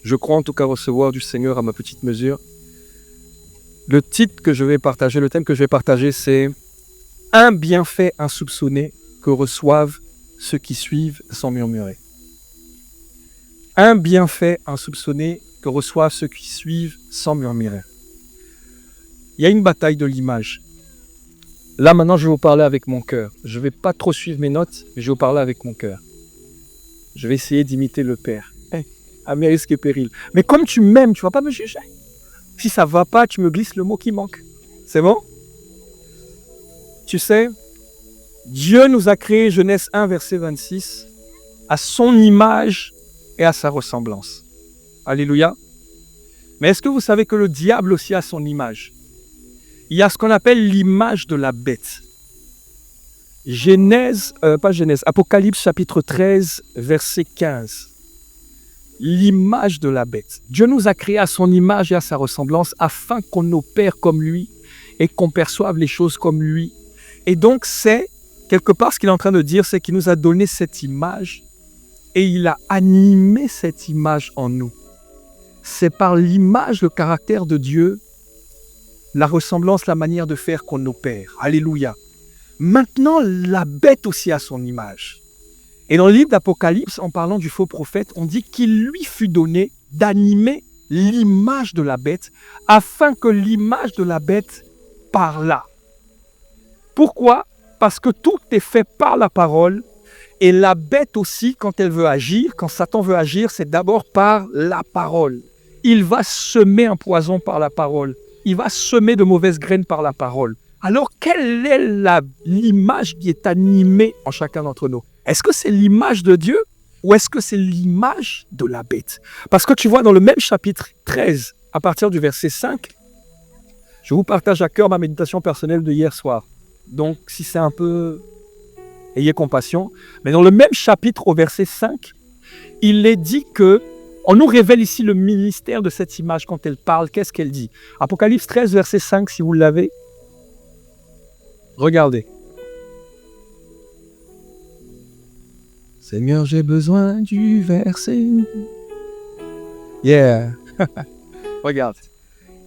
Je crois en tout cas recevoir du Seigneur à ma petite mesure. Le titre que je vais partager, le thème que je vais partager, c'est « Un bienfait insoupçonné que reçoivent ceux qui suivent sans murmurer ». Un bienfait insoupçonné que reçoivent ceux qui suivent sans murmurer. Il y a une bataille de l'image. Là, maintenant, je vais vous parler avec mon cœur. Je ne vais pas trop suivre mes notes, mais je vais vous parler avec mon cœur. Je vais essayer d'imiter le Père. À mes risques et périls. Mais comme tu m'aimes, tu ne vas pas me juger. Si ça ne va pas, tu me glisses le mot qui manque. C'est bon? Tu sais, Dieu nous a créé, Genèse 1, verset 26, à son image et à sa ressemblance. Alléluia. Mais est-ce que vous savez que le diable aussi a son image? Il y a ce qu'on appelle l'image de la bête. Apocalypse chapitre 13, verset 15. L'image de la bête. Dieu nous a créés à son image et à sa ressemblance afin qu'on opère comme lui et qu'on perçoive les choses comme lui. Et donc c'est, quelque part, ce qu'il est en train de dire, c'est qu'il nous a donné cette image et il a animé cette image en nous. C'est par l'image, le caractère de Dieu, la ressemblance, la manière de faire qu'on opère. Alléluia. Maintenant, la bête aussi a son image. Et dans le livre d'Apocalypse, en parlant du faux prophète, on dit qu'il lui fut donné d'animer l'image de la bête afin que l'image de la bête parlât. Pourquoi? Parce que tout est fait par la parole et la bête aussi, quand elle veut agir, quand Satan veut agir, c'est d'abord par la parole. Il va semer un poison par la parole. Il va semer de mauvaises graines par la parole. Alors, quelle est l'image qui est animée en chacun d'entre nous? Est-ce que c'est l'image de Dieu ou est-ce que c'est l'image de la bête? Parce que tu vois, dans le même chapitre 13, à partir du verset 5, je vous partage à cœur ma méditation personnelle de hier soir. Donc, si c'est un peu... ayez compassion. Mais dans le même chapitre, au verset 5, il est dit que on nous révèle ici le ministère de cette image quand elle parle. Qu'est-ce qu'elle dit? Apocalypse 13, verset 5, si vous l'avez. Regardez. Seigneur, j'ai besoin du verset. Yeah. Regarde.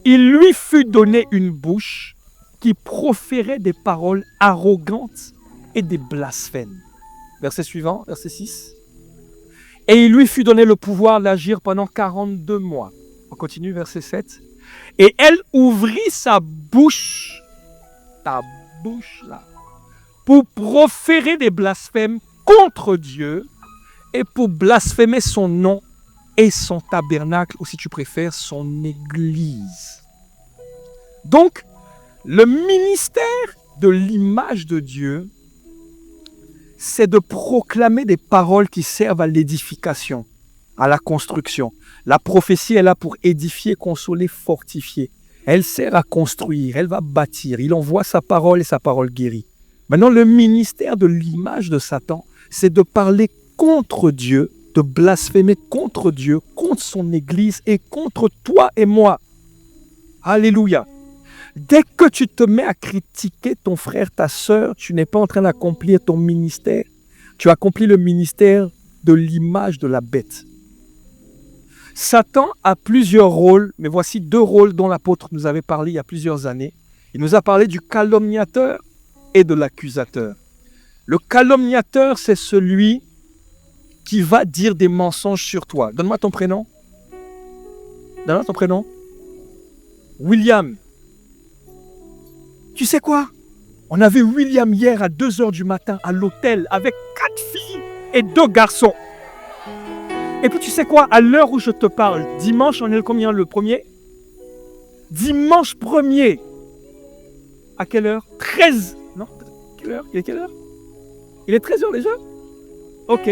Il lui fut donné une bouche qui proférait des paroles arrogantes et des blasphèmes. Verset suivant, verset 6. Et il lui fut donné le pouvoir d'agir pendant 42 mois. On continue, verset 7. Et elle ouvrit sa bouche, ta bouche là, pour proférer des blasphèmes contre Dieu et pour blasphémer son nom et son tabernacle, ou si tu préfères, son église. Donc, le ministère de l'image de Dieu, c'est de proclamer des paroles qui servent à l'édification, à la construction. La prophétie est là pour édifier, consoler, fortifier. Elle sert à construire, elle va bâtir. Il envoie sa parole et sa parole guérit. Maintenant, le ministère de l'image de Satan, c'est de parler contre Dieu, de blasphémer contre Dieu, contre son Église et contre toi et moi. Alléluia. Dès que tu te mets à critiquer ton frère, ta sœur, tu n'es pas en train d'accomplir ton ministère. Tu accomplis le ministère de l'image de la bête. Satan a plusieurs rôles, mais voici 2 rôles dont l'apôtre nous avait parlé il y a plusieurs années. Il nous a parlé du calomniateur et de l'accusateur. Le calomniateur, c'est celui qui va dire des mensonges sur toi. Donne-moi ton prénom. Donne-moi ton prénom. William. Tu sais quoi? On avait William hier à 2h du matin à l'hôtel avec 4 filles et 2 garçons. Et puis tu sais quoi? À l'heure où je te parle, dimanche, on est le combien? Le 1er? Dimanche 1er. À quelle heure? 13. Non? Quelle heure? Il est quelle heure? Il est 13h déjà? Ok.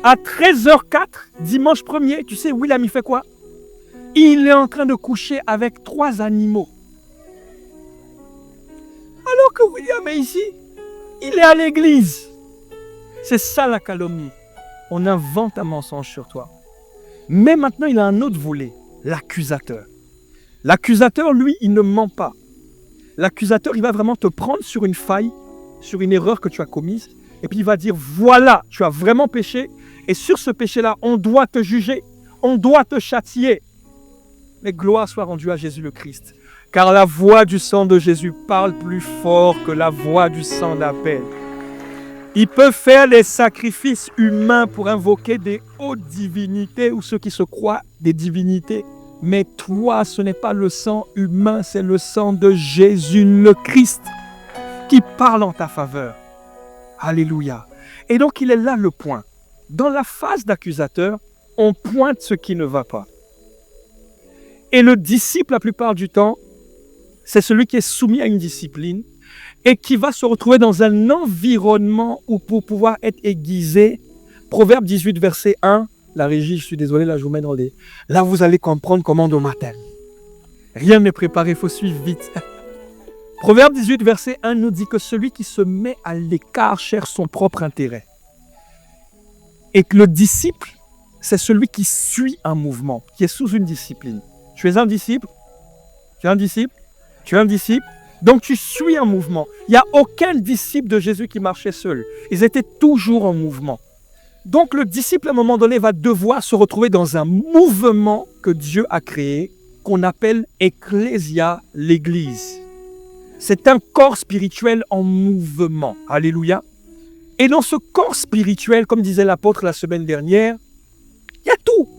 À 13h04, dimanche 1er, tu sais, William, il fait quoi? Il est en train de coucher avec 3 animaux. Alors que William est ici, il est à l'église. C'est ça la calomnie. On invente un mensonge sur toi. Mais maintenant, il a un autre volet, l'accusateur. L'accusateur, lui, il ne ment pas. L'accusateur, il va vraiment te prendre sur une faille, sur une erreur que tu as commise, et puis il va dire, voilà, tu as vraiment péché, et sur ce péché-là, on doit te juger, on doit te châtier. Mais gloire soit rendue à Jésus le Christ. Car la voix du sang de Jésus parle plus fort que la voix du sang d'Abel. Il peut faire les sacrifices humains pour invoquer des hautes divinités ou ceux qui se croient des divinités. Mais toi, ce n'est pas le sang humain, c'est le sang de Jésus le Christ qui parle en ta faveur. Alléluia. Et donc, il est là le point. Dans la phase d'accusateur, on pointe ce qui ne va pas. Et le disciple, la plupart du temps, c'est celui qui est soumis à une discipline et qui va se retrouver dans un environnement où pour pouvoir être aiguisé, Proverbe 18, verset 1, la régie, je suis désolé, là je vous mets dans les... Là vous allez comprendre comment on m'appelle. Rien n'est préparé, il faut suivre vite. Proverbe 18, verset 1 nous dit que celui qui se met à l'écart cherche son propre intérêt. Et que le disciple, c'est celui qui suit un mouvement, qui est sous une discipline. Tu es un disciple? Tu es un disciple? Tu es un disciple? Donc tu suis un mouvement. Il n'y a aucun disciple de Jésus qui marchait seul. Ils étaient toujours en mouvement. Donc le disciple, à un moment donné, va devoir se retrouver dans un mouvement que Dieu a créé, qu'on appelle Ecclésia, l'Église. C'est un corps spirituel en mouvement. Alléluia. Et dans ce corps spirituel, comme disait l'apôtre la semaine dernière, il y a tout.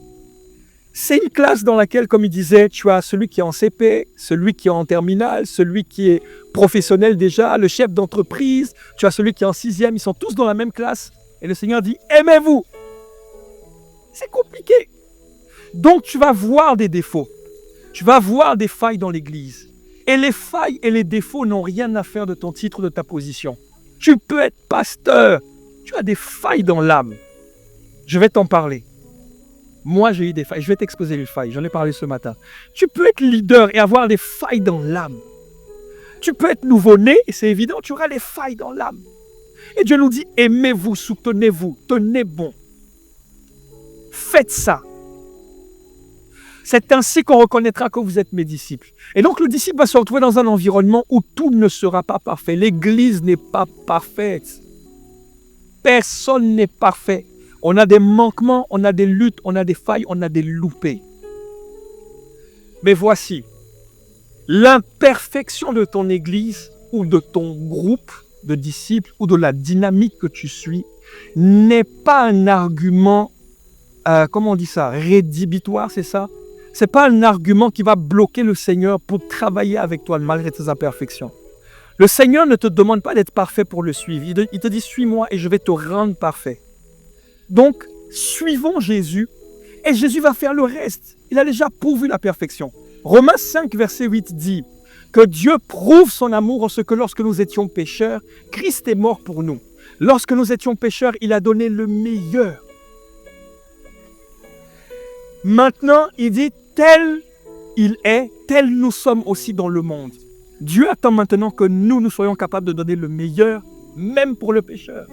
C'est une classe dans laquelle, comme il disait, tu as celui qui est en CP, celui qui est en terminale, celui qui est professionnel déjà, le chef d'entreprise, tu as celui qui est en 6e, ils sont tous dans la même classe. Et le Seigneur dit, aimez-vous. C'est compliqué. Donc tu vas voir des défauts. Tu vas voir des failles dans l'église. Et les failles et les défauts n'ont rien à faire de ton titre, de ta position. Tu peux être pasteur. Tu as des failles dans l'âme. Je vais t'en parler. Moi, j'ai eu des failles. Je vais t'exposer les failles. J'en ai parlé ce matin. Tu peux être leader et avoir des failles dans l'âme. Tu peux être nouveau-né et c'est évident, tu auras les failles dans l'âme. Et Dieu nous dit, aimez-vous, soutenez-vous, tenez bon. Faites ça. C'est ainsi qu'on reconnaîtra que vous êtes mes disciples. Et donc le disciple va se retrouver dans un environnement où tout ne sera pas parfait. L'église n'est pas parfaite. Personne n'est parfait. On a des manquements, on a des luttes, on a des failles, on a des loupés. Mais voici, l'imperfection de ton église ou de ton groupe de disciples ou de la dynamique que tu suis n'est pas un argument, comment on dit ça, rédhibitoire, c'est ça? C'est pas un argument qui va bloquer le Seigneur pour travailler avec toi malgré tes imperfections. Le Seigneur ne te demande pas d'être parfait pour le suivre. Il te dit, suis-moi et je vais te rendre parfait. Donc, suivons Jésus et Jésus va faire le reste. Il a déjà pourvu la perfection. Romains 5, verset 8 dit que Dieu prouve son amour en ce que lorsque nous étions pécheurs, Christ est mort pour nous. Lorsque nous étions pécheurs, il a donné le meilleur. Maintenant, il dit, tel il est, tel nous sommes aussi dans le monde. Dieu attend maintenant que nous soyons capables de donner le meilleur, même pour le pécheur.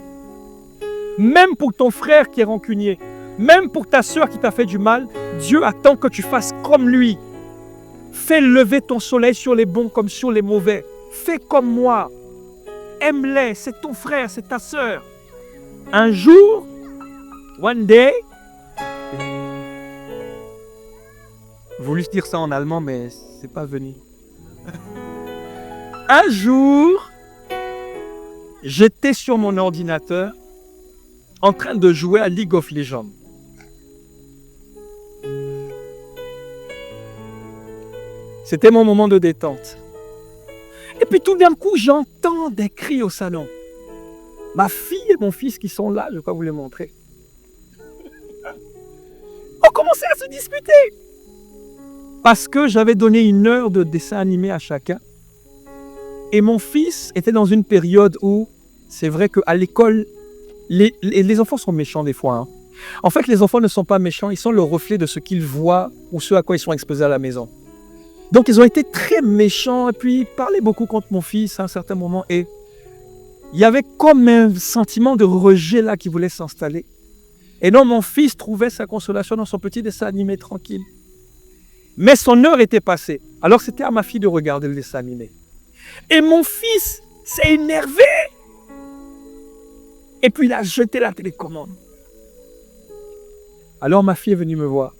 Même pour ton frère qui est rancunier, même pour ta sœur qui t'a fait du mal, Dieu attend que tu fasses comme lui. Fais lever ton soleil sur les bons comme sur les mauvais. Fais comme moi. Aime-les, c'est ton frère, c'est ta sœur. Un jour, one day, je voulais dire ça en allemand, mais c'est pas venu. Un jour, j'étais sur mon ordinateur en train de jouer à League of Legends. C'était mon moment de détente. Et puis tout d'un coup, j'entends des cris au salon. Ma fille et mon fils qui sont là, je vais pas vous les montrer, ont commencé à se disputer. Parce que j'avais donné 1 heure de dessin animé à chacun. Et mon fils était dans une période où, c'est vrai qu'à l'école, les enfants sont méchants des fois. En fait, les enfants ne sont pas méchants, ils sont le reflet de ce qu'ils voient ou ce à quoi ils sont exposés à la maison. Donc, ils ont été très méchants et puis ils parlaient beaucoup contre mon fils à un certain moment. Et il y avait comme un sentiment de rejet là qui voulait s'installer. Et donc, mon fils trouvait sa consolation dans son petit dessin animé tranquille. Mais son heure était passée. Alors, c'était à ma fille de regarder le dessin animé. Et mon fils s'est énervé. Et puis, il a jeté la télécommande. Alors, ma fille est venue me voir.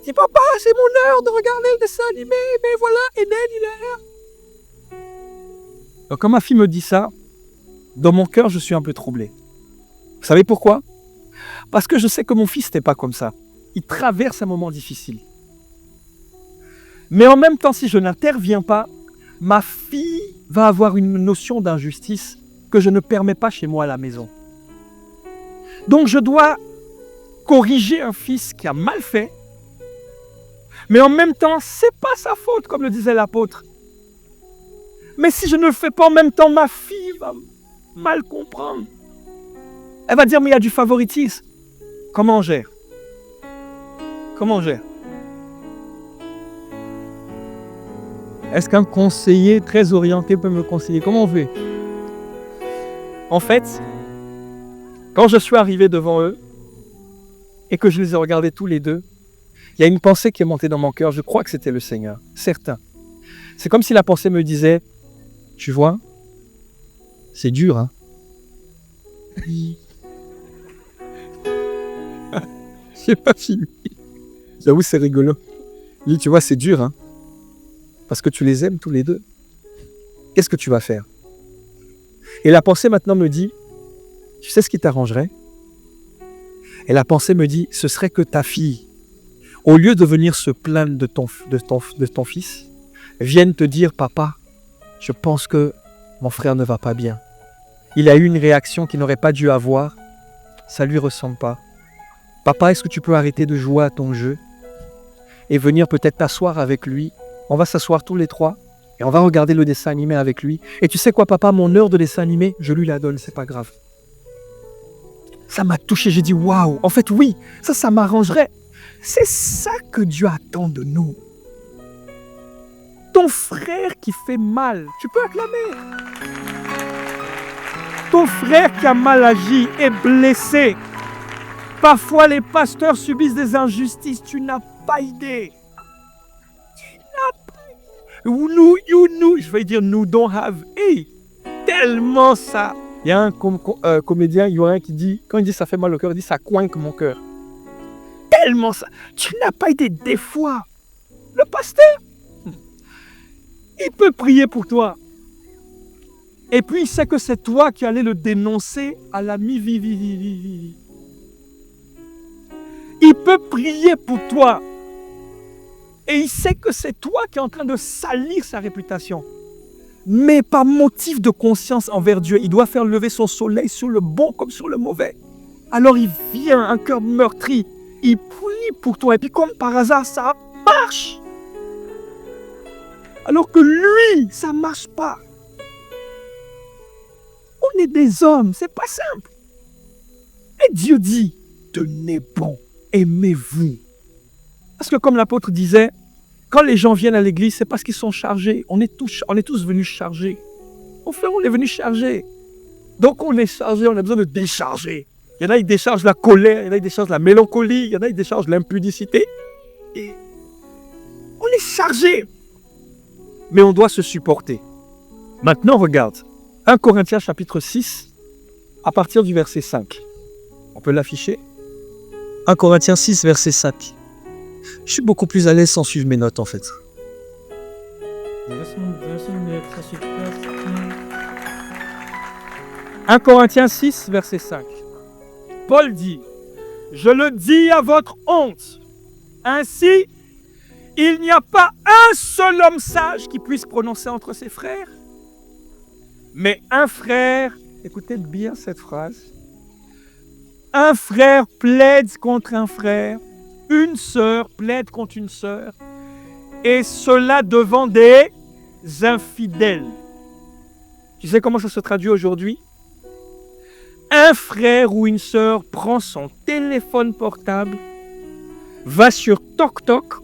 Dis, papa, c'est mon heure de regarder le dessin animé, mais voilà, Eden, il est là. Donc, quand ma fille me dit ça, dans mon cœur, je suis un peu troublé. Vous savez pourquoi? Parce que je sais que mon fils n'est pas comme ça. Il traverse un moment difficile. Mais en même temps, si je n'interviens pas, ma fille va avoir une notion d'injustice que je ne permets pas chez moi à la maison. Donc je dois corriger un fils qui a mal fait, mais en même temps, c'est pas sa faute, comme le disait l'apôtre. Mais si je ne le fais pas en même temps, ma fille va mal comprendre. Elle va dire, mais il y a du favoritisme. Comment on gère? Comment on gère? Est-ce qu'un conseiller très orienté peut me conseiller? Comment on fait? En fait, quand je suis arrivé devant eux et que je les ai regardés tous les deux, il y a une pensée qui est montée dans mon cœur. Je crois que c'était le Seigneur, certain. C'est comme si la pensée me disait, tu vois, c'est dur, hein? J'ai pas fini. J'avoue, c'est rigolo. Il dit, tu vois, c'est dur, hein? Parce que tu les aimes tous les deux. Qu'est-ce que tu vas faire? Et la pensée maintenant me dit, tu sais ce qui t'arrangerait? Et la pensée me dit, ce serait que ta fille, au lieu de venir se plaindre de ton fils, vienne te dire, papa, je pense que mon frère ne va pas bien. Il a eu une réaction qu'il n'aurait pas dû avoir. Ça ne lui ressemble pas. Papa, est-ce que tu peux arrêter de jouer à ton jeu et venir peut-être t'asseoir avec lui? On va s'asseoir tous les trois et on va regarder le dessin animé avec lui. Et tu sais quoi, papa, mon heure de dessin animé, je lui la donne, c'est pas grave. Ça m'a touché, j'ai dit waouh. En fait, oui, ça m'arrangerait. C'est ça que Dieu attend de nous. Ton frère qui fait mal, tu peux acclamer. Ton frère qui a mal agi est blessé. Parfois, les pasteurs subissent des injustices. Tu n'as pas idée. Nous, je vais dire, nous don't have. Hey, tellement ça. Il y a un comédien, il y a un qui dit, quand il dit ça fait mal au cœur, il dit ça coinque mon cœur. Tellement ça. Tu n'as pas idée des fois. Le pasteur, il peut prier pour toi. Et puis il sait que c'est toi qui allais le dénoncer à la mi-vivi. Il peut prier pour toi. Et il sait que c'est toi qui es en train de salir sa réputation. Mais par motif de conscience envers Dieu, il doit faire lever son soleil sur le bon comme sur le mauvais. Alors il vient, un cœur meurtri, il prie pour toi. Et puis comme par hasard, ça marche. Alors que lui, ça ne marche pas. On est des hommes, c'est pas simple. Et Dieu dit, tenez bon, aimez-vous. Parce que comme l'apôtre disait, quand les gens viennent à l'église, c'est parce qu'ils sont chargés. On est tous venus chargés. Enfin, on est venus chargés. Donc on est chargé, on a besoin de décharger. Il y en a qui déchargent la colère, il y en a qui déchargent la mélancolie, il y en a qui déchargent l'impudicité. Et on est chargé. Mais on doit se supporter. Maintenant, regarde. 1 Corinthiens chapitre 6, à partir du verset 5. On peut l'afficher. 1 Corinthiens 6, verset 5. Je suis beaucoup plus à l'aise sans suivre mes notes en fait. 1 Corinthiens 6, verset 5. Paul dit, « Je le dis à votre honte, ainsi, il n'y a pas un seul homme sage qui puisse prononcer entre ses frères, mais un frère, écoutez bien cette phrase, un frère plaide contre un frère, une sœur plaide contre une sœur, et cela devant des infidèles. » Tu sais comment ça se traduit aujourd'hui? Un frère ou une sœur prend son téléphone portable, va sur TokTok,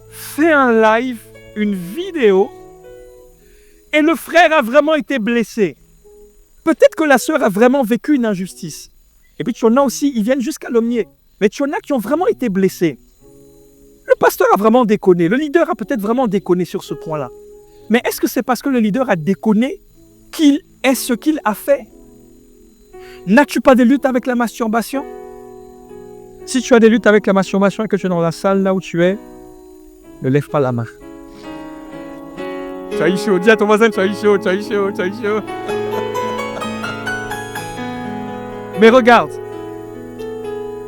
fait un live, une vidéo, et le frère a vraiment été blessé. Peut-être que la sœur a vraiment vécu une injustice. Et puis tu en as aussi, ils viennent jusqu'à calomnier. Mais tu en as qui ont vraiment été blessés. Le pasteur a vraiment déconné. Le leader a peut-être vraiment déconné sur ce point-là. Mais est-ce que c'est parce que le leader a déconné qu'il est ce qu'il a fait? N'as-tu pas des luttes avec la masturbation? Si tu as des luttes avec la masturbation et que tu es dans la salle là où tu es, ne lève pas la main. Tu as eu chaud. Dis à ton voisin, tu as eu chaud, tu as eu chaud, tu as eu chaud. Mais regarde,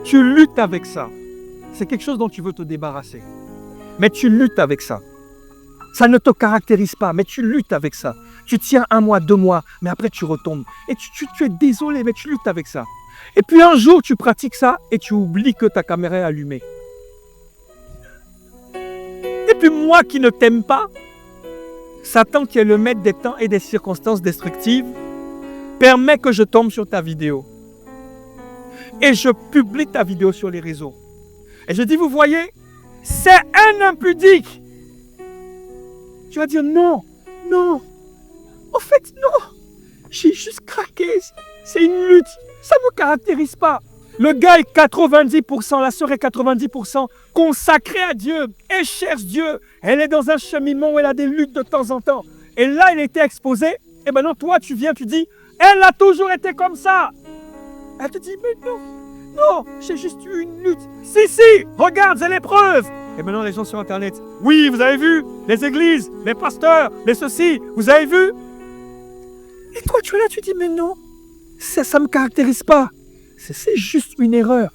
tu luttes avec ça. C'est quelque chose dont tu veux te débarrasser. Mais tu luttes avec ça. Ça ne te caractérise pas, mais tu luttes avec ça. Tu tiens 1 mois, 2 mois, mais après tu retombes. Et tu es désolé, mais tu luttes avec ça. Et puis un jour, tu pratiques ça et tu oublies que ta caméra est allumée. Et puis moi qui ne t'aime pas, Satan qui est le maître des temps et des circonstances destructives, permet que je tombe sur ta vidéo. Et je publie ta vidéo sur les réseaux. Et je dis, vous voyez, c'est un impudique. Tu vas dire, non, non. En fait, non. J'ai juste craqué. C'est une lutte. Ça ne me caractérise pas. Le gars est 90%, la sœur est 90% consacrée à Dieu. Elle cherche Dieu. Elle est dans un cheminement où elle a des luttes de temps en temps. Et là, elle était exposée. Et maintenant, toi, tu viens, tu dis, elle a toujours été comme ça. Elle te dit, mais non, non, j'ai juste eu une lutte. Si, regarde, c'est l'épreuve. Et maintenant, les gens sur Internet, oui, vous avez vu, les églises, les pasteurs, les ceci, vous avez vu. Et toi, tu es là, tu dis, mais non, ça ne me caractérise pas. C'est juste une erreur.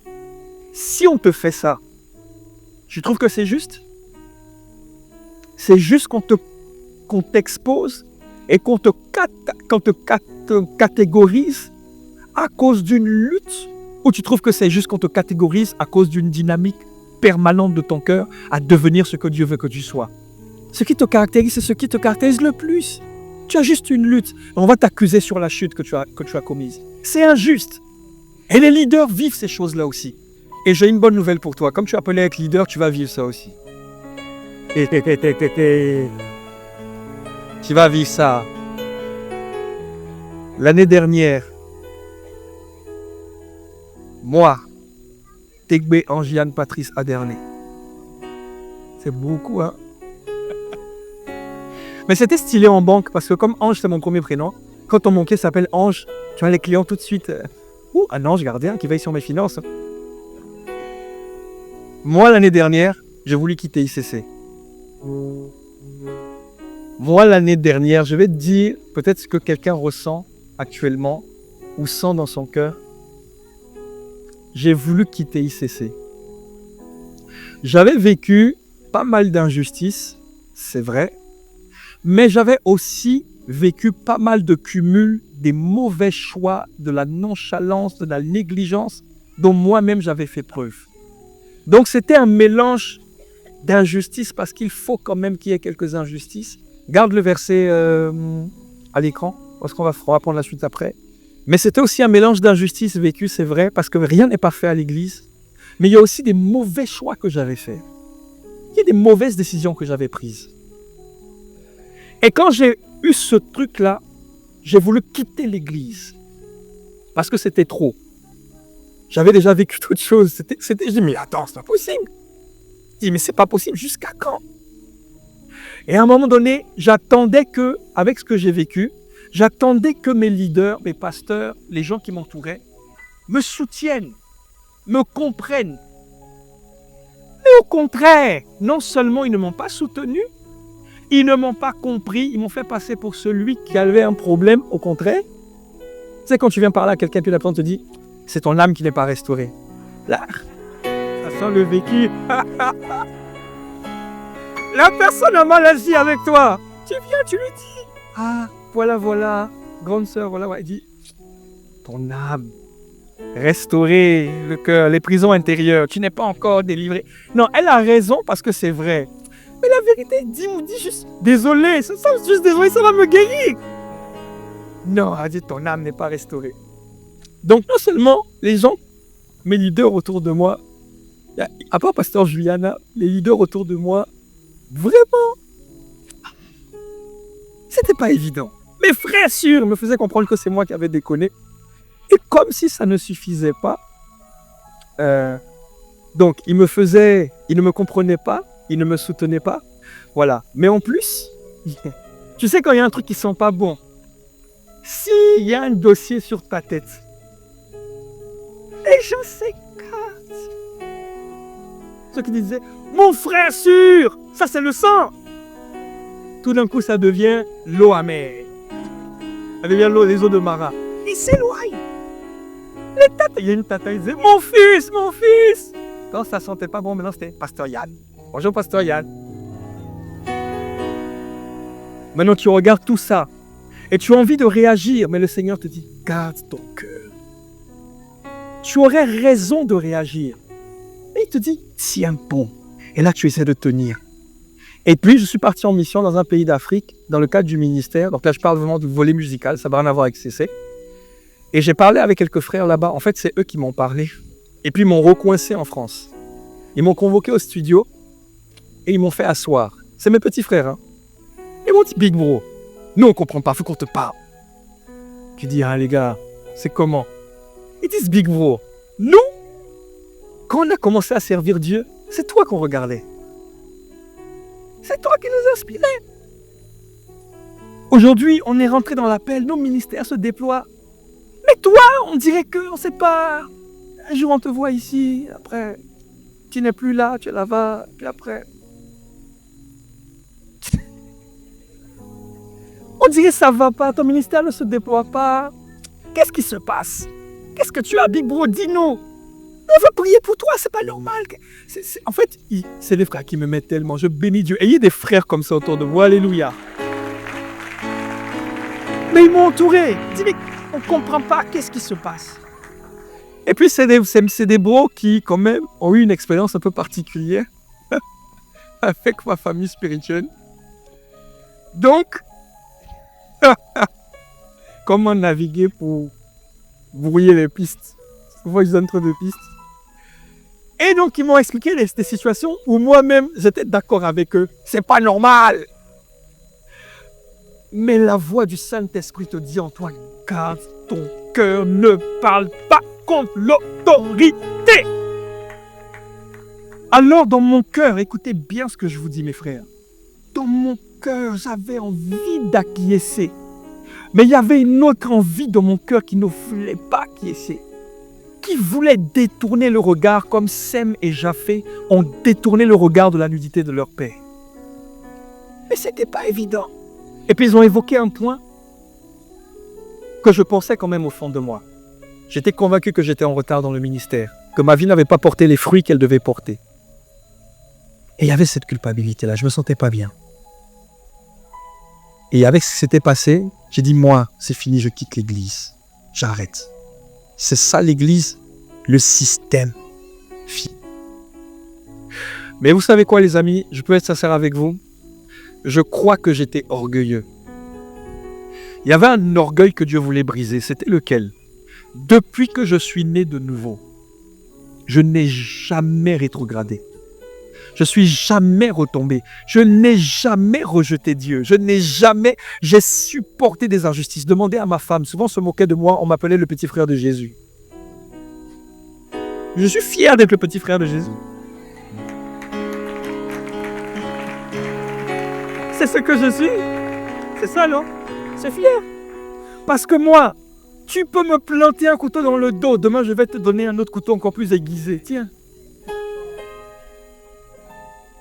Si on te fait ça, tu trouves que c'est juste? C'est juste qu'on t'expose et qu'on te catégorise à cause d'une lutte, ou tu trouves que c'est juste qu'on te catégorise à cause d'une dynamique permanente de ton cœur à devenir ce que Dieu veut que tu sois? Ce qui te caractérise, c'est ce qui te caractérise le plus. Tu as juste une lutte. On va t'accuser sur la chute que tu as commise. C'est injuste. Et les leaders vivent ces choses-là aussi. Et j'ai une bonne nouvelle pour toi. Comme tu es appelé à être leader, tu vas vivre ça aussi. Tu vas vivre ça. L'année dernière, moi, Tegbe Angiane Patrice Aderné. C'est beaucoup, hein? Mais c'était stylé en banque, parce que comme Ange, c'est mon premier prénom, quand ton banquier s'appelle Ange, tu as les clients tout de suite. Un ange gardien qui veille sur mes finances. Moi, l'année dernière, j'ai voulu quitter ICC. Moi, l'année dernière, je vais te dire peut-être ce que quelqu'un ressent actuellement ou sent dans son cœur. J'ai voulu quitter ICC. J'avais vécu pas mal d'injustices, c'est vrai, mais j'avais aussi vécu pas mal de cumuls, des mauvais choix, de la nonchalance, de la négligence dont moi-même j'avais fait preuve. Donc c'était un mélange d'injustices parce qu'il faut quand même qu'il y ait quelques injustices. Garde le verset à l'écran parce qu'on va prendre la suite après. Mais c'était aussi un mélange d'injustices vécues, c'est vrai, parce que rien n'est parfait à l'église. Mais il y a aussi des mauvais choix que j'avais faits. Il y a des mauvaises décisions que j'avais prises. Et quand j'ai eu ce truc-là, j'ai voulu quitter l'église. Parce que c'était trop. J'avais déjà vécu d'autres choses. Je dis, mais attends, c'est pas possible. Je dis, mais c'est pas possible, jusqu'à quand? Et à un moment donné, j'attendais que, avec ce que j'ai vécu, j'attendais que mes leaders, mes pasteurs, les gens qui m'entouraient, me soutiennent, me comprennent. Mais au contraire, non seulement ils ne m'ont pas soutenu, ils ne m'ont pas compris, ils m'ont fait passer pour celui qui avait un problème, au contraire. Tu sais, quand tu viens parler à quelqu'un, puis la personne te dit, c'est ton âme qui n'est pas restaurée. Là, ça sent le vécu. La personne a mal agi avec toi. Tu viens, tu lui dis, ah, voilà, grande sœur, voilà, il dit, ton âme, restaurer le cœur, les prisons intérieures, tu n'es pas encore délivré. Non, elle a raison parce que c'est vrai. Mais la vérité, dis juste, désolé, juste désolé, ça va me guérir. Non, elle dit, ton âme n'est pas restaurée. Donc non seulement les gens, mes leaders autour de moi, à part Pasteur Juliana, les leaders autour de moi, vraiment, c'était pas évident. Mes frères sûrs me faisaient comprendre que c'est moi qui avais déconné. Et comme si ça ne suffisait pas, donc ils ne me comprenaient pas, ils ne me soutenaient pas, voilà. Mais en plus, tu sais quand il y a un truc qui ne sent pas bon, s'il y a un dossier sur ta tête, et je s'écarte, Ceux qui disaient, mon frère sûr, ça c'est le sang. Tout d'un coup, ça devient l'eau amère. Ça devient l'eau, les eaux de Mara. Ils s'éloignent. Il y a une tata, il disait, mon fils, mon fils. Quand ça sentait pas bon, maintenant c'était Pasteur Yann. Bonjour Pasteur Yann. Maintenant tu regardes tout ça et tu as envie de réagir, mais le Seigneur te dit, garde ton cœur. Tu aurais raison de réagir. Et il te dit, tiens bon. Et là tu essaies de tenir. Et puis je suis parti en mission dans un pays d'Afrique, dans le cadre du ministère. Donc là je parle vraiment du volet musical, ça n'a rien à voir avec CC. Et j'ai parlé avec quelques frères là-bas. En fait, c'est eux qui m'ont parlé. Et puis ils m'ont recoincé en France. Ils m'ont convoqué au studio et ils m'ont fait asseoir. C'est mes petits frères, hein. Ils m'ont dit, Big Bro, nous on comprend pas, faut qu'on te parle. Je dis, ah les gars, c'est comment? Ils disent, Big Bro, nous, quand on a commencé à servir Dieu, c'est toi qu'on regardait. C'est toi qui nous inspirais. Aujourd'hui, on est rentré dans l'appel, nos ministères se déploient. Mais toi, on dirait qu'on ne sait pas. Un jour, on te voit ici, après, tu n'es plus là, tu es là-bas, puis après. On dirait que ça ne va pas, ton ministère ne se déploie pas. Qu'est-ce qui se passe? Qu'est-ce que tu as, Big Bro? Dis-nous. On veut prier pour toi, c'est pas normal. En fait, c'est les frères qui me mettent tellement. Je bénis Dieu. Ayez des frères comme ça autour de vous. Alléluia. Mais ils m'ont entouré. Dis, mais on ne comprend pas qu'est-ce qui se passe. Et puis, c'est des bros qui, quand même, ont eu une expérience un peu particulière avec ma famille spirituelle. Donc, comment naviguer pour brouiller les pistes? Souvent, ils donnent trop de pistes. Et donc, ils m'ont expliqué des situations où moi-même, j'étais d'accord avec eux. C'est pas normal. Mais la voix du Saint-Esprit te dit en toi, garde ton cœur, ne parle pas contre l'autorité. Alors, dans mon cœur, écoutez bien ce que je vous dis, mes frères. Dans mon cœur, j'avais envie d'acquiescer. Mais il y avait une autre envie dans mon cœur qui ne voulait pas acquiescer. Qui voulait détourner le regard comme Sem et Japheth ont détourné le regard de la nudité de leur père. Mais ce n'était pas évident. Et puis ils ont évoqué un point que je pensais quand même au fond de moi. J'étais convaincu que j'étais en retard dans le ministère, que ma vie n'avait pas porté les fruits qu'elle devait porter. Et il y avait cette culpabilité-là, je ne me sentais pas bien. Et avec ce qui s'était passé, j'ai dit, moi, c'est fini, je quitte l'église. J'arrête. C'est ça l'église, le système. Mais vous savez quoi les amis, je peux être sincère avec vous. Je crois que j'étais orgueilleux. Il y avait un orgueil que Dieu voulait briser. C'était lequel? Depuis que je suis né de nouveau, je n'ai jamais rétrogradé. Je suis jamais retombé. Je n'ai jamais rejeté Dieu. J'ai supporté des injustices. Demandez à ma femme, souvent on se moquait de moi, on m'appelait le petit frère de Jésus. Je suis fier d'être le petit frère de Jésus. C'est ce que je suis. C'est ça, non? C'est fier. Parce que moi, tu peux me planter un couteau dans le dos. Demain, je vais te donner un autre couteau encore plus aiguisé. Tiens.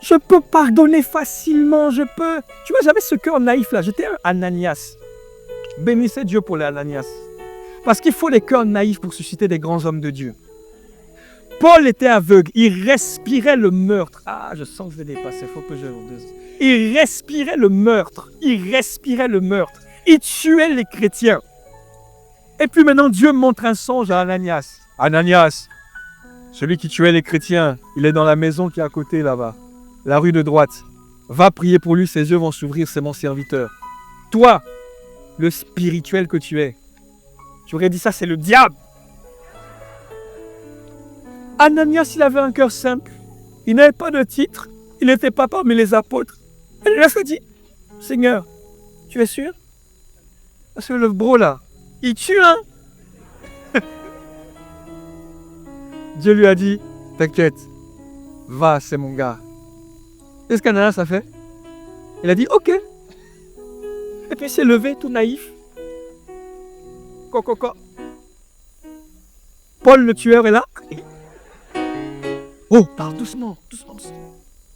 Je peux pardonner facilement, je peux. Tu vois, j'avais ce cœur naïf là. J'étais un Ananias. Bénissez Dieu pour les Ananias. Parce qu'il faut les cœurs naïfs pour susciter des grands hommes de Dieu. Paul était aveugle. Il respirait le meurtre. Ah, je sens que je vais dépasser. Il faut que je... Il respirait le meurtre. Il respirait le meurtre. Il tuait les chrétiens. Et puis maintenant, Dieu montre un songe à Ananias. Ananias, celui qui tuait les chrétiens, il est dans la maison qui est à côté là-bas. La rue de droite. Va prier pour lui, ses yeux vont s'ouvrir, c'est mon serviteur. Toi, le spirituel que tu es, tu aurais dit ça, c'est le diable. Ananias, il avait un cœur simple. Il n'avait pas de titre. Il n'était pas parmi les apôtres. Ananias a dit, Seigneur, tu es sûr? Parce que le bro là, il tue, hein? Dieu lui a dit, t'inquiète, va, c'est mon gars. Qu'est-ce qu'Ananias a fait? Il a dit, ok. Et puis il s'est levé tout naïf. Paul le tueur est là. Oh, parle doucement, doucement.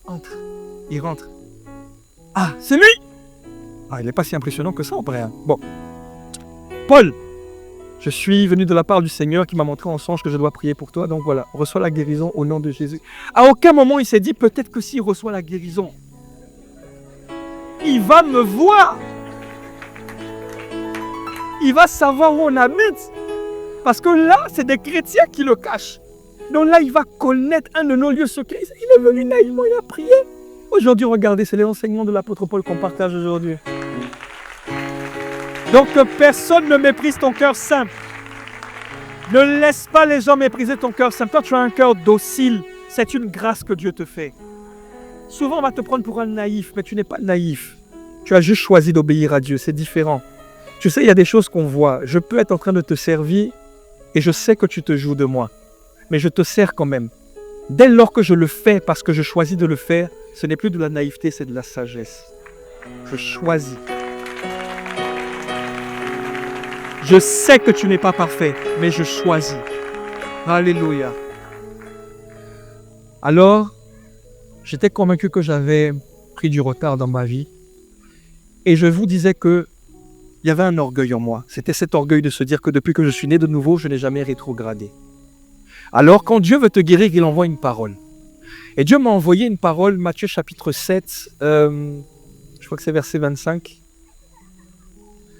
Entre. Il rentre. Ah, c'est lui! Ah, il n'est pas si impressionnant que ça en vrai. Bon. Paul, je suis venu de la part du Seigneur qui m'a montré en songe que je dois prier pour toi. Donc voilà, reçois la guérison au nom de Jésus. À aucun moment il s'est dit peut-être que s'il reçoit la guérison, il va me voir. Il va savoir où on habite. Parce que là, c'est des chrétiens qui le cachent. Donc là, il va connaître un de nos lieux secrets. Il est venu naïvement, il a prié. Aujourd'hui, regardez, c'est les enseignements de l'apôtre Paul qu'on partage aujourd'hui. Donc que personne ne méprise ton cœur simple. Ne laisse pas les gens mépriser ton cœur simple. Toi, tu as un cœur docile. C'est une grâce que Dieu te fait. Souvent, on va te prendre pour un naïf, mais tu n'es pas naïf. Tu as juste choisi d'obéir à Dieu. C'est différent. Tu sais, il y a des choses qu'on voit. Je peux être en train de te servir et je sais que tu te joues de moi. Mais je te sers quand même. Dès lors que je le fais parce que je choisis de le faire, ce n'est plus de la naïveté, c'est de la sagesse. Je choisis. Je sais que tu n'es pas parfait, mais je choisis. Alléluia. Alors, j'étais convaincu que j'avais pris du retard dans ma vie. Et je vous disais que il y avait un orgueil en moi. C'était cet orgueil de se dire que depuis que je suis né de nouveau, je n'ai jamais rétrogradé. Alors, quand Dieu veut te guérir, il envoie une parole. Et Dieu m'a envoyé une parole, Matthieu chapitre 7, je crois que c'est verset 25.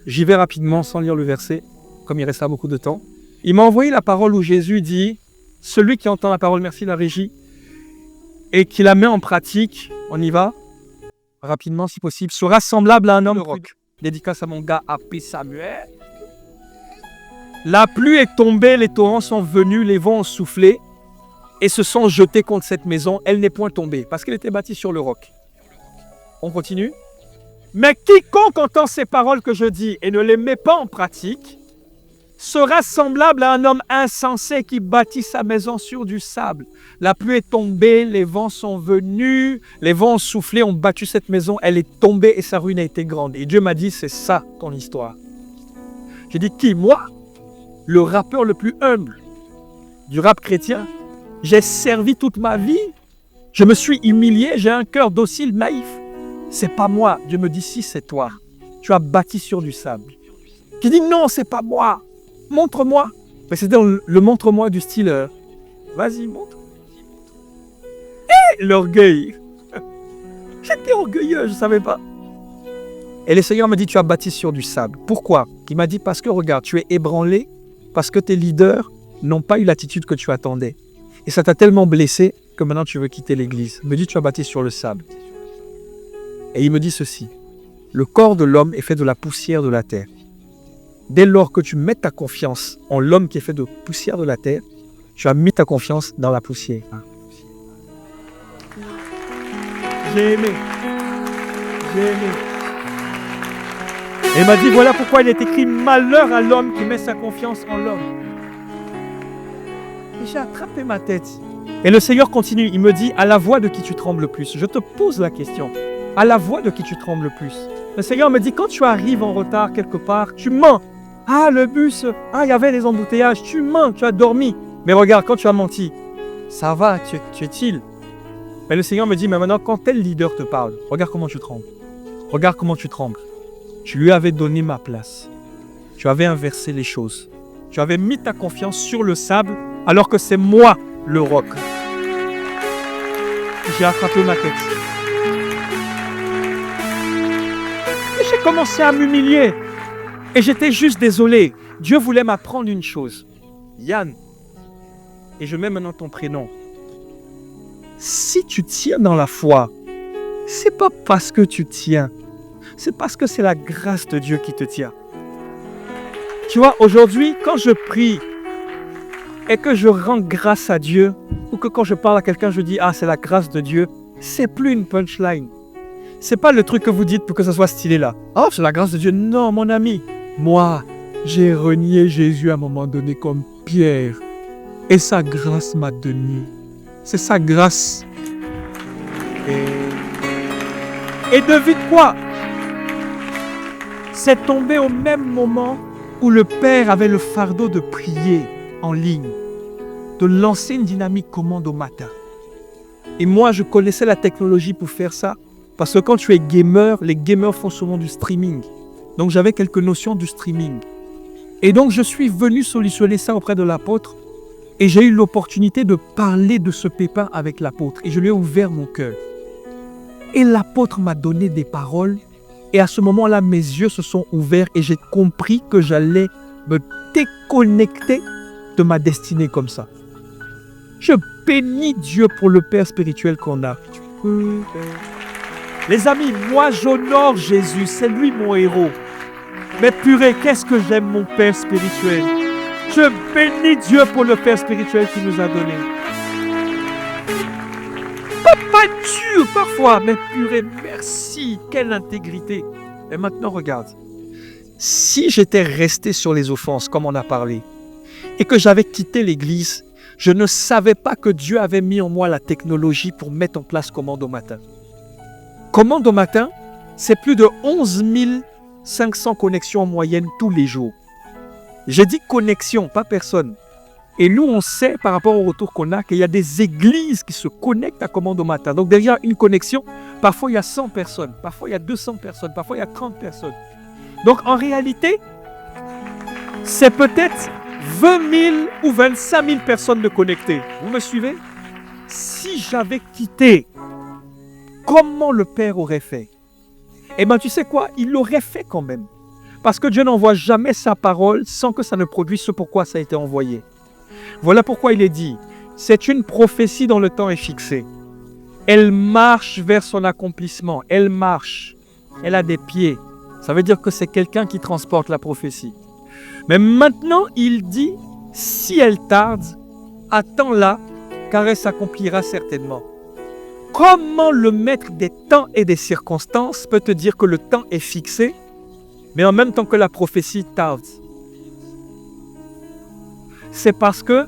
J'y vais rapidement sans lire le verset, comme il restera beaucoup de temps. Il m'a envoyé la parole où Jésus dit, celui qui entend la parole, merci la régie, et qui la met en pratique, on y va, rapidement si possible, sera semblable à un homme roc. Dédicace à mon gars A.P. Samuel. La pluie est tombée, les torrents sont venus, les vents ont soufflé et se sont jetés contre cette maison. Elle n'est point tombée parce qu'elle était bâtie sur le roc. On continue. Mais quiconque entend ces paroles que je dis et ne les met pas en pratique sera semblable à un homme insensé qui bâtit sa maison sur du sable. La pluie est tombée, les vents sont venus, les vents ont soufflé, ont battu cette maison, elle est tombée et sa ruine a été grande. Et Dieu m'a dit, c'est ça ton histoire. J'ai dit, qui, moi? Le rappeur le plus humble du rap chrétien. J'ai servi toute ma vie. Je me suis humilié, j'ai un cœur docile, naïf. C'est pas moi. Dieu me dit, si, c'est toi. Tu as bâti sur du sable. Qui dit, non, c'est pas moi. Montre-moi. Mais c'était le montre-moi du style, vas-y, montre. Et l'orgueil. J'étais orgueilleux, je ne savais pas. Et le Seigneur m'a dit, tu as bâti sur du sable. Pourquoi? Il m'a dit, parce que regarde, tu es ébranlé, parce que tes leaders n'ont pas eu l'attitude que tu attendais. Et ça t'a tellement blessé que maintenant tu veux quitter l'église. Il me dit, tu as bâti sur le sable. Et il me dit ceci, le corps de l'homme est fait de la poussière de la terre. Dès lors que tu mets ta confiance en l'homme qui est fait de poussière de la terre, tu as mis ta confiance dans la poussière. J'ai aimé. J'ai aimé. Et il m'a dit, voilà pourquoi il est écrit malheur à l'homme qui met sa confiance en l'homme. Et j'ai attrapé ma tête. Et le Seigneur continue, il me dit, à la voix de qui tu trembles le plus? Je te pose la question. À la voix de qui tu trembles le plus? Le Seigneur me dit, quand tu arrives en retard quelque part, tu mens. Ah, le bus, ah, il y avait des embouteillages, tu mens, tu as dormi. Mais regarde, quand tu as menti, ça va, tu es chill. Mais le Seigneur me dit, mais maintenant, quand tel leader te parle, regarde comment tu trembles. Regarde comment tu trembles. Tu lui avais donné ma place. Tu avais inversé les choses. Tu avais mis ta confiance sur le sable, alors que c'est moi le roc. J'ai attrapé ma tête. Et j'ai commencé à m'humilier. Et j'étais juste désolé. Dieu voulait m'apprendre une chose. Yann, et je mets maintenant ton prénom. Si tu tiens dans la foi, c'est pas parce que tu tiens, c'est parce que c'est la grâce de Dieu qui te tient. Tu vois, aujourd'hui, quand je prie et que je rends grâce à Dieu, ou que quand je parle à quelqu'un, je dis « Ah, c'est la grâce de Dieu », c'est plus une punchline. C'est pas le truc que vous dites pour que ça soit stylé là. « Oh, c'est la grâce de Dieu ». Non, mon ami. Moi, j'ai renié Jésus à un moment donné comme Pierre. Et sa grâce m'a donné. C'est sa grâce. Et devine quoi? C'est tombé au même moment où le Père avait le fardeau de prier en ligne, de lancer une dynamique commande au matin. Et moi, je connaissais la technologie pour faire ça. Parce que quand tu es gamer, les gamers font souvent du streaming. Donc j'avais quelques notions du streaming. Et donc je suis venu solutionner ça auprès de l'apôtre. Et j'ai eu l'opportunité de parler de ce pépin avec l'apôtre. Et je lui ai ouvert mon cœur. Et l'apôtre m'a donné des paroles. Et à ce moment-là, mes yeux se sont ouverts et j'ai compris que j'allais me déconnecter de ma destinée comme ça. Je bénis Dieu pour le Père spirituel qu'on a. Les amis, moi j'honore Jésus, c'est lui mon héros. Mais purée, qu'est-ce que j'aime mon Père spirituel. Je bénis Dieu pour le Père spirituel qu'il nous a donné. Pas dur parfois, mais purée, merci, quelle intégrité. Et maintenant regarde, si j'étais resté sur les offenses comme on a parlé, et que j'avais quitté l'église, je ne savais pas que Dieu avait mis en moi la technologie pour mettre en place Commande au matin. Commande au matin, c'est plus de 11 500 connexions en moyenne tous les jours. J'ai dit connexion, pas personne. Et nous, on sait par rapport au retour qu'on a qu'il y a des églises qui se connectent à Commande au matin. Donc derrière une connexion, parfois il y a 100 personnes, parfois il y a 200 personnes, parfois il y a 30 personnes. Donc en réalité, c'est peut-être 20 000 ou 25 000 personnes de connectées. Vous me suivez? Si j'avais quitté, comment le Père aurait fait? Eh bien, tu sais quoi? Il l'aurait fait quand même. Parce que Dieu n'envoie jamais sa parole sans que ça ne produise ce pourquoi ça a été envoyé. Voilà pourquoi il est dit, c'est une prophétie dont le temps est fixé. Elle marche vers son accomplissement. Elle marche. Elle a des pieds. Ça veut dire que c'est quelqu'un qui transporte la prophétie. Mais maintenant, il dit, si elle tarde, attends-la, car elle s'accomplira certainement. Comment le maître des temps et des circonstances peut te dire que le temps est fixé, mais en même temps que la prophétie tarde? C'est parce que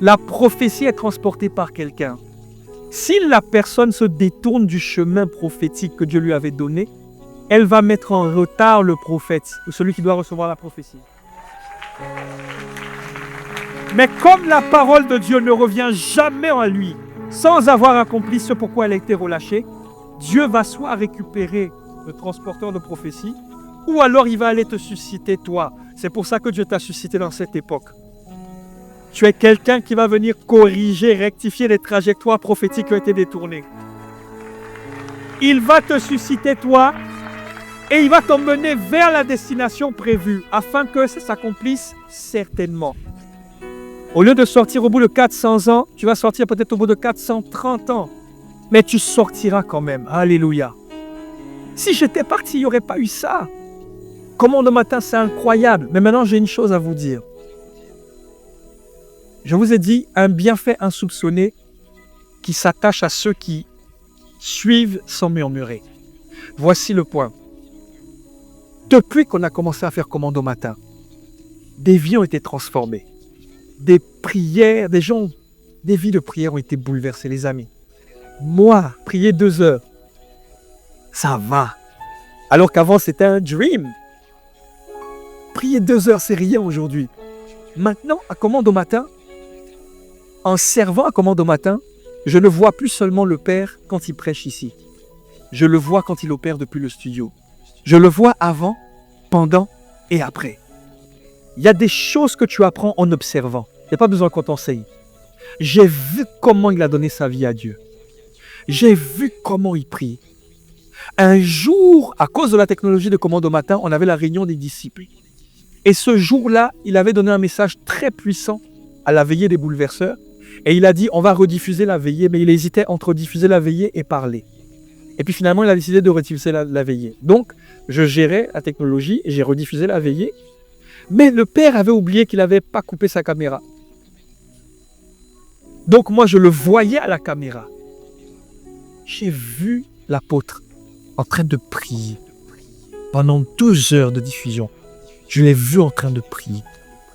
la prophétie est transportée par quelqu'un. Si la personne se détourne du chemin prophétique que Dieu lui avait donné, elle va mettre en retard le prophète, ou celui qui doit recevoir la prophétie. Mais comme la parole de Dieu ne revient jamais en lui, sans avoir accompli ce pourquoi elle a été relâchée, Dieu va soit récupérer le transporteur de prophétie, ou alors il va aller te susciter toi. C'est pour ça que Dieu t'a suscité dans cette époque. Tu es quelqu'un qui va venir corriger, rectifier les trajectoires prophétiques qui ont été détournées. Il va te susciter toi et il va t'emmener vers la destination prévue afin que ça s'accomplisse certainement. Au lieu de sortir au bout de 400 ans, tu vas sortir peut-être au bout de 430 ans. Mais tu sortiras quand même. Alléluia. Si j'étais parti, il n'y aurait pas eu ça. Commande au matin, c'est incroyable. Mais maintenant, j'ai une chose à vous dire. Je vous ai dit un bienfait insoupçonné qui s'attache à ceux qui suivent sans murmurer. Voici le point. Depuis qu'on a commencé à faire Commande au matin, des vies ont été transformées. Des prières, des vies de prière ont été bouleversées, les amis. Moi, prier 2 heures, ça va. Alors qu'avant, c'était un dream. Prier 2 heures, c'est rien aujourd'hui. Maintenant, à Commande au matin, en servant à Commande au matin, je ne vois plus seulement le Père quand il prêche ici. Je le vois quand il opère depuis le studio. Je le vois avant, pendant et après. Il y a des choses que tu apprends en observant. Il n'y a pas besoin qu'on t'enseigne. J'ai vu comment il a donné sa vie à Dieu. J'ai vu comment il prie. Un jour, à cause de la technologie de Commande au matin, on avait la réunion des disciples. Et ce jour-là, il avait donné un message très puissant à la veillée des bouleverseurs. Et il a dit, on va rediffuser la veillée, mais il hésitait entre diffuser la veillée et parler. Et puis finalement, il a décidé de rediffuser la veillée. Donc, je gérais la technologie et j'ai rediffusé la veillée. Mais le père avait oublié qu'il n'avait pas coupé sa caméra. Donc moi, je le voyais à la caméra. J'ai vu l'apôtre en train de prier pendant 2 heures de diffusion. Je l'ai vu en train de prier,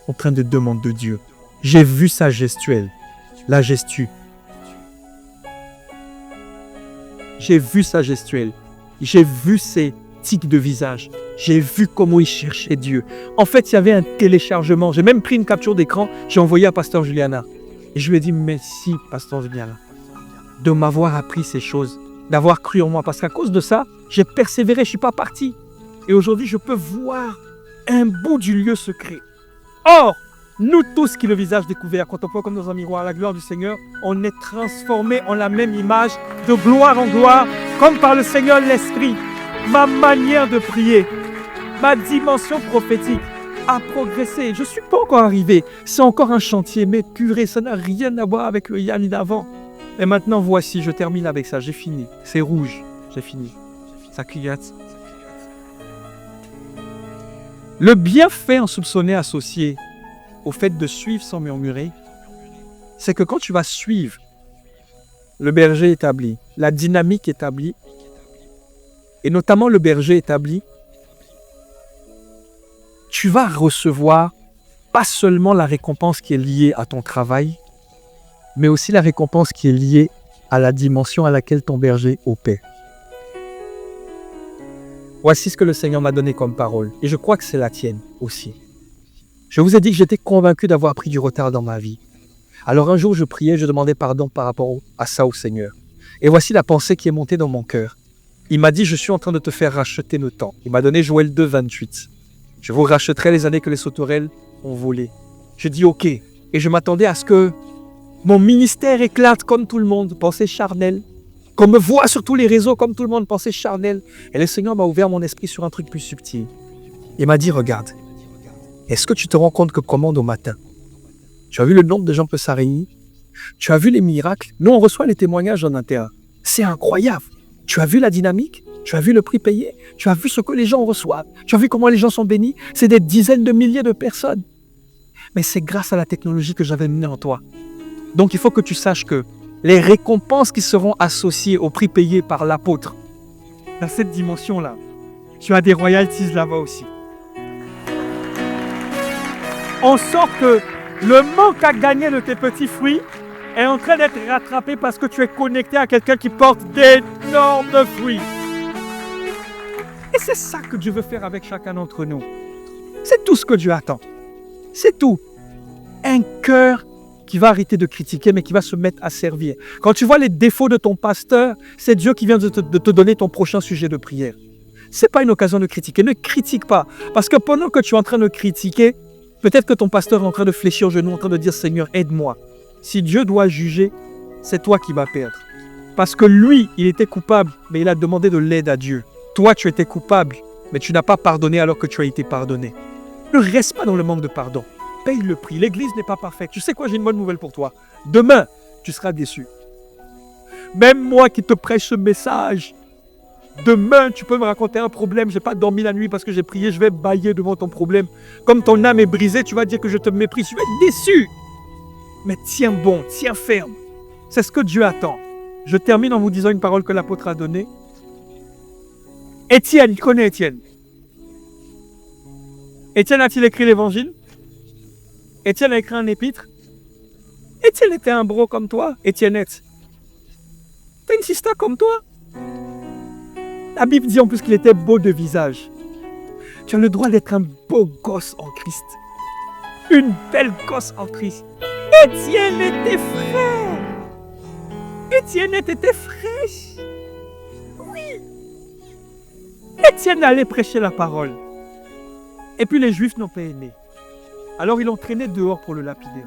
en train de demander de Dieu. J'ai vu sa gestuelle, la gestu. J'ai vu sa gestuelle. J'ai vu ses tics de visage. J'ai vu comment il cherchait Dieu. En fait, il y avait un téléchargement. J'ai même pris une capture d'écran. J'ai envoyé à Pasteur Juliana. Et je lui ai dit, merci, Pasteur Juliana. de m'avoir appris ces choses, d'avoir cru en moi. Parce qu'à cause de ça, j'ai persévéré, je ne suis pas parti. Et aujourd'hui, je peux voir un bout du lieu secret. Or, nous tous qui le visage découvert, quand on voit comme dans un miroir la gloire du Seigneur, on est transformés en la même image, de gloire en gloire, comme par le Seigneur l'Esprit. Ma manière de prier, ma dimension prophétique a progressé. Je ne suis pas encore arrivé. C'est encore un chantier, mais purée, ça n'a rien à voir avec le Yann d'avant. Et maintenant, voici, je termine avec ça. J'ai fini. C'est rouge. J'ai fini. Ça clignote. Le bienfait insoupçonné associé au fait de suivre sans murmurer, c'est que quand tu vas suivre le berger établi, la dynamique établie, et notamment le berger établi, tu vas recevoir pas seulement la récompense qui est liée à ton travail, mais aussi la récompense qui est liée à la dimension à laquelle ton berger opère. Voici ce que le Seigneur m'a donné comme parole, et je crois que c'est la tienne aussi. Je vous ai dit que j'étais convaincu d'avoir pris du retard dans ma vie. Alors un jour, je priais, je demandais pardon par rapport à ça au Seigneur. Et voici la pensée qui est montée dans mon cœur. Il m'a dit, je suis en train de te faire racheter le temps. Il m'a donné Joël 2, 28. Je vous rachèterai les années que les sauterelles ont volées. Je dis ok. Et je m'attendais à ce que mon ministère éclate comme tout le monde, pensée charnelle. Qu'on me voit sur tous les réseaux comme tout le monde, pensée charnelle. Et le Seigneur m'a ouvert mon esprit sur un truc plus subtil. Il m'a dit, regarde, est-ce que tu te rends compte que commande au matin? Tu as vu le nombre de gens que ça réunit? Tu as vu les miracles? Nous, on reçoit les témoignages en interne. C'est incroyable. Tu as vu la dynamique? Tu as vu le prix payé? Tu as vu ce que les gens reçoivent? Tu as vu comment les gens sont bénis? C'est des dizaines de milliers de personnes. Mais c'est grâce à la technologie que j'avais menée en toi. Donc, il faut que tu saches que les récompenses qui seront associées au prix payé par l'apôtre, dans cette dimension-là, tu as des royalties là-bas aussi. On sort que le manque à gagner de tes petits fruits est en train d'être rattrapé parce que tu es connecté à quelqu'un qui porte d'énormes fruits. Et c'est ça que Dieu veut faire avec chacun d'entre nous. C'est tout ce que Dieu attend. C'est tout. Un cœur qui va arrêter de critiquer, mais qui va se mettre à servir. Quand tu vois les défauts de ton pasteur, c'est Dieu qui vient de te donner ton prochain sujet de prière. Ce n'est pas une occasion de critiquer. Ne critique pas. Parce que pendant que tu es en train de critiquer, peut-être que ton pasteur est en train de fléchir aux genoux, en train de dire « Seigneur, aide-moi ». Si Dieu doit juger, c'est toi qui vas perdre. Parce que lui, il était coupable, mais il a demandé de l'aide à Dieu. Toi, tu étais coupable, mais tu n'as pas pardonné alors que tu as été pardonné. Ne reste pas dans le manque de pardon. Paye le prix. L'église n'est pas parfaite. Tu sais quoi, j'ai une bonne nouvelle pour toi. Demain, tu seras déçu. Même moi qui te prêche ce message, demain, tu peux me raconter un problème. Je n'ai pas dormi la nuit parce que j'ai prié. Je vais bâiller devant ton problème. Comme ton âme est brisée, tu vas dire que je te méprise. Tu vas être déçu. Mais tiens bon, tiens ferme. C'est ce que Dieu attend. Je termine en vous disant une parole que l'apôtre a donnée. Étienne, il connaît Étienne. Étienne a-t-il écrit l'évangile? Étienne a écrit un épître? Étienne était un bro comme toi, Étiennette. T'es une sista comme toi. La Bible dit en plus qu'il était beau de visage. Tu as le droit d'être un beau gosse en Christ. Une belle gosse en Christ. Étienne était frère. Étienne était fraîche. Oui. Étienne allait prêcher la parole. Et puis les Juifs n'ont pas aimé. Alors ils l'ont traîné dehors pour le lapider.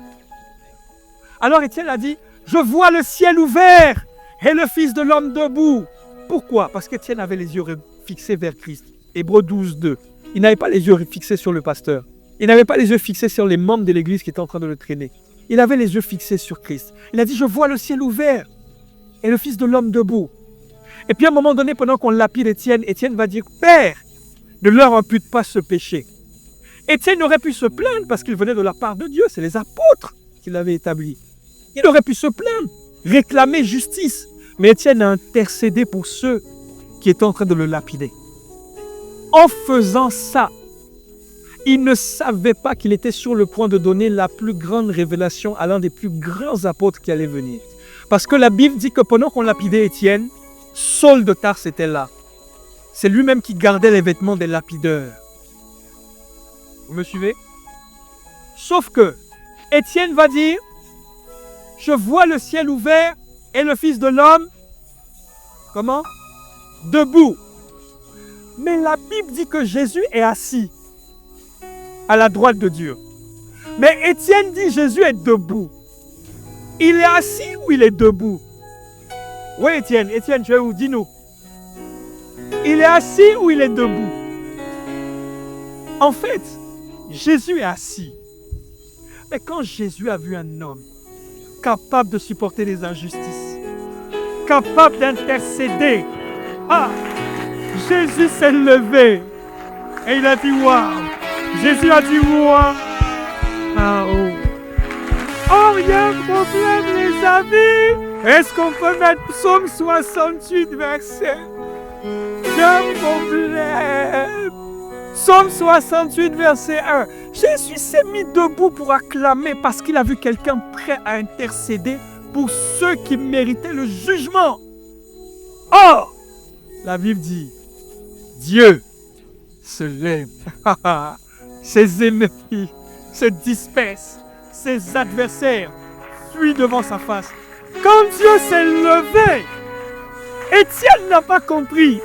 Alors Étienne a dit, je vois le ciel ouvert et le Fils de l'homme debout. Pourquoi? Parce qu'Étienne avait les yeux fixés vers Christ. Hébreux 12, 2. Il n'avait pas les yeux fixés sur le pasteur. Il n'avait pas les yeux fixés sur les membres de l'église qui étaient en train de le traîner. Il avait les yeux fixés sur Christ. Il a dit, je vois le ciel ouvert et le Fils de l'homme debout. Et puis à un moment donné, pendant qu'on lapide Étienne, Étienne va dire, Père, ne leur impute pas ce péché. Étienne aurait pu se plaindre parce qu'il venait de la part de Dieu. C'est les apôtres qui l'avaient établi. Il aurait pu se plaindre, réclamer justice. Mais Étienne a intercédé pour ceux qui étaient en train de le lapider. En faisant ça, il ne savait pas qu'il était sur le point de donner la plus grande révélation à l'un des plus grands apôtres qui allait venir. Parce que la Bible dit que pendant qu'on lapidait Étienne, Saul de Tarse était là. C'est lui-même qui gardait les vêtements des lapideurs. Vous me suivez? Sauf que Étienne va dire, je vois le ciel ouvert Et le Fils de l'homme, comment? Debout. Mais la Bible dit que Jésus est assis à la droite de Dieu. Mais Étienne dit Jésus est debout. Il est assis ou il est debout? Oui, Étienne, tu es où? Dis-nous. Il est assis ou il est debout? En fait, Jésus est assis. Mais quand Jésus a vu un homme capable de supporter les injustices, capable d'intercéder, Jésus s'est levé et il a dit waouh. Jésus a dit waouh. Oh, il y a un problème, les amis. Est-ce qu'on peut mettre Psaume 68, verset? Il y a un problème. Psaume 68, verset 1. Jésus s'est mis debout pour acclamer parce qu'il a vu quelqu'un prêt à intercéder pour ceux qui méritaient le jugement. Or, la Bible dit, Dieu se lève. Ses ennemis se dispersent. Ses adversaires fuient devant sa face. Quand Dieu s'est levé, Étienne n'a pas compris.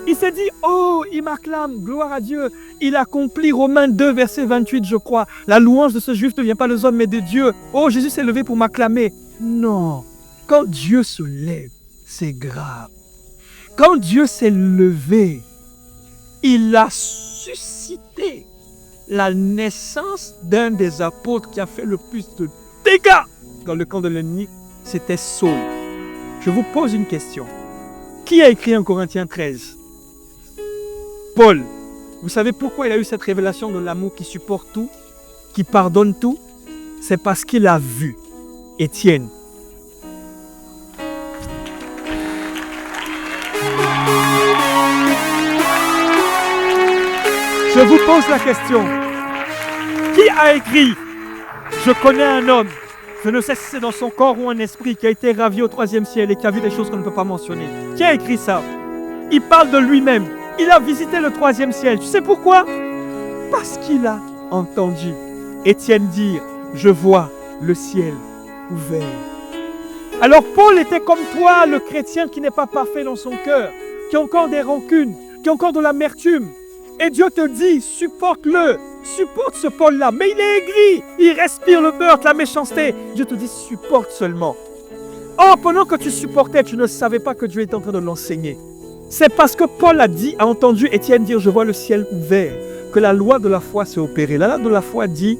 Il s'est dit, oh, il m'acclame, gloire à Dieu. Il accomplit Romains 2, verset 28, je crois. La louange de ce juif ne vient pas des hommes, mais de Dieu. Oh, Jésus s'est levé pour m'acclamer. Non, quand Dieu se lève, c'est grave. Quand Dieu s'est levé, il a suscité la naissance d'un des apôtres qui a fait le plus de dégâts dans le camp de l'ennemi, c'était Saul. Je vous pose une question. Qui a écrit en Corinthiens 13? Paul. Vous savez pourquoi il a eu cette révélation de l'amour qui supporte tout, qui pardonne tout? C'est parce qu'il a vu Étienne. Je vous pose la question. Qui a écrit? Je connais un homme, je ne sais si c'est dans son corps ou un esprit, qui a été ravi au 3e ciel et qui a vu des choses qu'on ne peut pas mentionner. Qui a écrit ça? Il parle de lui-même. Il a visité le 3e ciel. Tu sais pourquoi? Parce qu'il a entendu Étienne dire, je vois le ciel ouvert. Alors Paul était comme toi, le chrétien qui n'est pas parfait dans son cœur, qui a encore des rancunes, qui a encore de l'amertume. Et Dieu te dit, supporte-le, supporte ce Paul-là. Mais il est aigri, il respire le meurtre, la méchanceté. Dieu te dit, supporte seulement. Oh, pendant que tu supportais, tu ne savais pas que Dieu était en train de l'enseigner. C'est parce que Paul a entendu Étienne dire, je vois le ciel ouvert, que la loi de la foi s'est opérée. La loi de la foi dit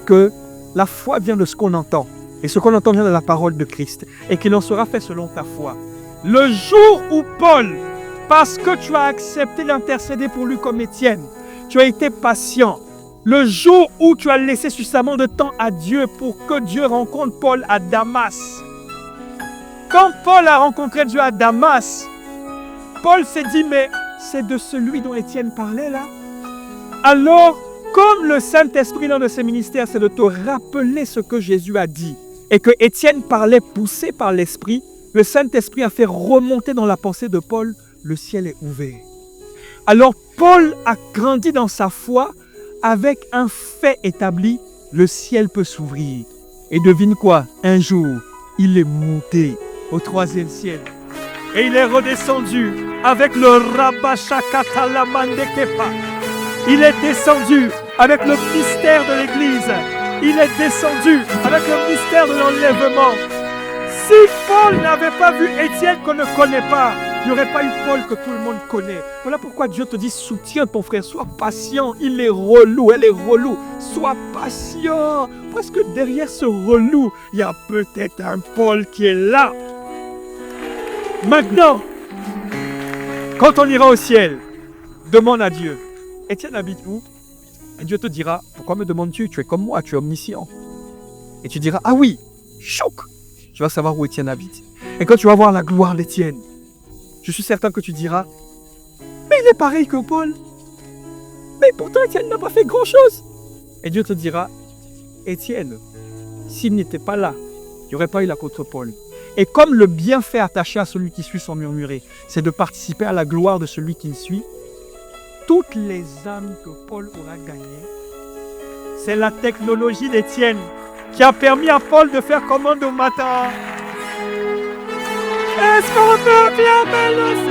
que la foi vient de ce qu'on entend. Et ce qu'on entend vient de la parole de Christ. Et qu'il en sera fait selon ta foi. Le jour où Paul, parce que tu as accepté d'intercéder pour lui comme Étienne, tu as été patient. Le jour où tu as laissé suffisamment de temps à Dieu pour que Dieu rencontre Paul à Damas. Quand Paul a rencontré Dieu à Damas, Paul s'est dit, mais c'est de celui dont Étienne parlait là. Alors, comme le Saint-Esprit dans de ses ministères, c'est de te rappeler ce que Jésus a dit, et que Étienne parlait poussé par l'Esprit, le Saint-Esprit a fait remonter dans la pensée de Paul, le ciel est ouvert. Alors Paul a grandi dans sa foi avec un fait établi, le ciel peut s'ouvrir. Et devine quoi? Un jour, il est monté au 3e ciel. Et il est redescendu avec le Rabashakatalamandekepa. Il est descendu avec le mystère de l'Église. Il est descendu avec le mystère de l'enlèvement. Si Paul n'avait pas vu Étienne qu'on ne connaît pas, il n'y aurait pas eu Paul que tout le monde connaît. Voilà pourquoi Dieu te dit, soutiens ton frère, sois patient. Il est relou, elle est relou. Sois patient. Parce que derrière ce relou, il y a peut-être un Paul qui est là. Maintenant, quand on ira au ciel, demande à Dieu, Étienne habite où? Et Dieu te dira, pourquoi me demandes-tu? Tu es comme moi, tu es omniscient. Et tu diras, ah oui, choc. Tu vas savoir où Étienne habite. Et quand tu vas voir la gloire d'Étienne, je suis certain que tu diras, mais il est pareil que Paul. Mais pourtant Étienne n'a pas fait grand-chose. Et Dieu te dira, Étienne, s'il n'était pas là, il n'y aurait pas eu l'apôtre Paul. Et comme le bienfait attaché à celui qui suit sans murmurer, c'est de participer à la gloire de celui qui le suit, toutes les âmes que Paul aura gagnées, c'est la technologie d'Étienne qui a permis à Paul de faire commande au matin. Est-ce qu'on peut bien le